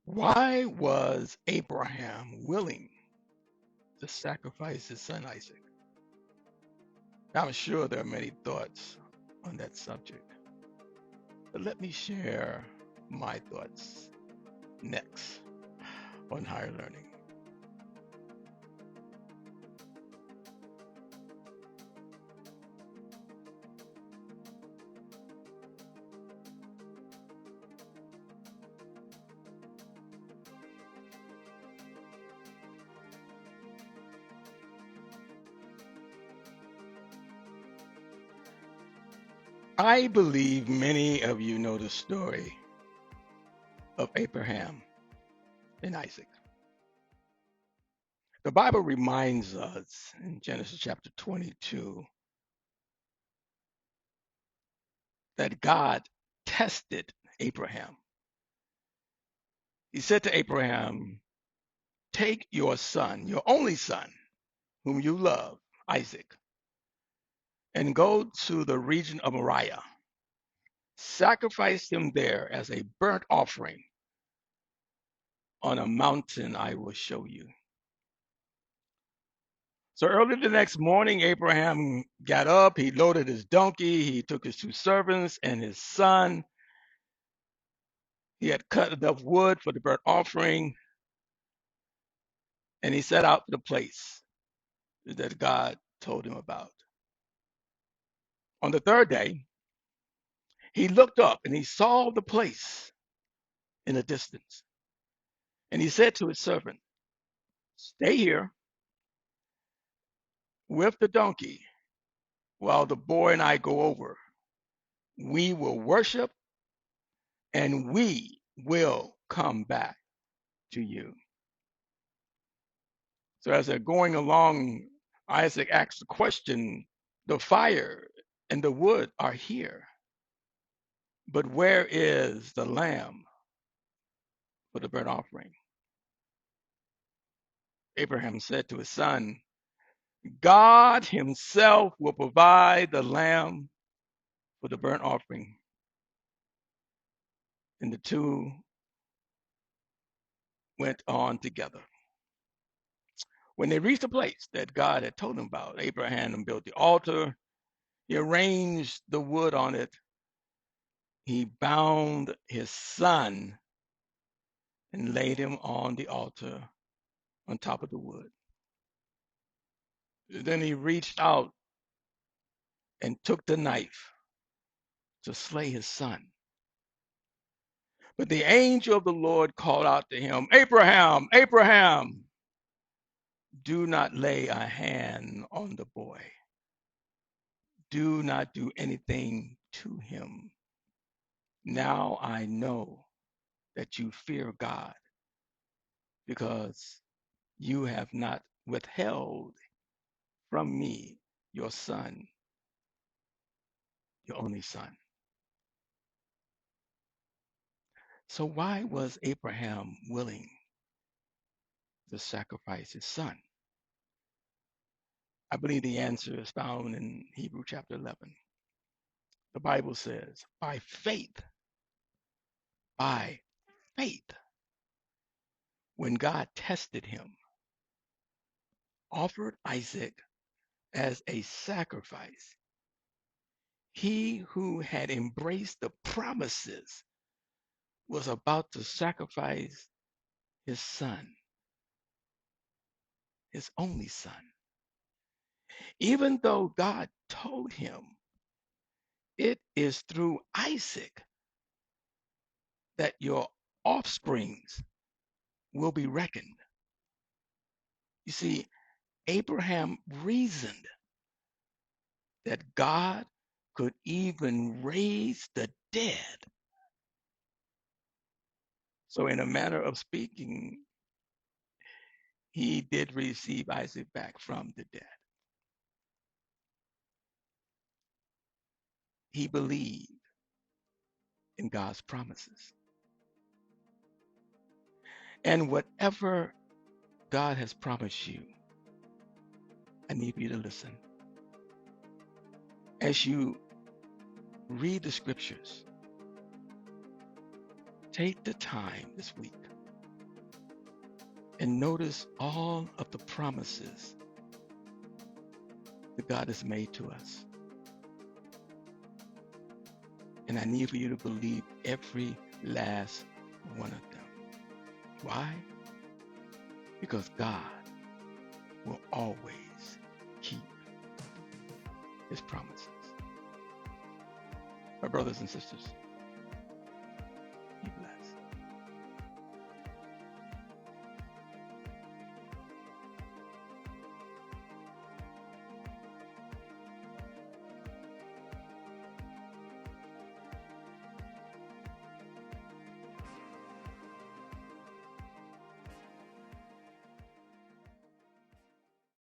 Why was Abraham willing to sacrifice his son Isaac? I'm sure there are many thoughts on that subject, but let me share my thoughts next on higher learning. I believe many of you know the story of Abraham and Isaac. The Bible reminds us in Genesis chapter 22 that God tested Abraham. He said to Abraham, "Take your son, your only son, whom you love, Isaac, and go to the region of Moriah. Sacrifice him there as a burnt offering on a mountain I will show you." So early the next morning, Abraham got up, he loaded his donkey, he took his two servants and his son. He had cut enough wood for the burnt offering, and he set out for the place that God told him about. On the third day, he looked up and he saw the place in the distance. And he said to his servant, "Stay here with the donkey while the boy and I go over. We will worship and we will come back to you." So as they're going along, Isaac asks the question, "The fire and the wood are here, but where is the lamb for the burnt offering?" Abraham said to his son, "God himself will provide the lamb for the burnt offering." And the two went on together. When they reached the place that God had told them about, Abraham built the altar. He arranged the wood on it. He bound his son and laid him on the altar on top of the wood. Then he reached out and took the knife to slay his son. But the angel of the Lord called out to him, "Abraham, Abraham, do not lay a hand on the boy. Do not do anything to him. Now I know that you fear God, because you have not withheld from me your son, your only son." So why was Abraham willing to sacrifice his son? I believe the answer is found in Hebrew chapter 11. The Bible says, by faith, when God tested him, offered Isaac as a sacrifice, he who had embraced the promises was about to sacrifice his son, his only son. Even though God told him it is through Isaac that your offsprings will be reckoned. You see, Abraham reasoned that God could even raise the dead. So, in a manner of speaking, he did receive Isaac back from the dead. He believed in God's promises. And whatever God has promised you, I need you to listen. As you read the scriptures, take the time this week And notice all of the promises that God has made to us. And I need for you to believe every last one of them. Why? Because God will always keep his promises. My brothers and sisters,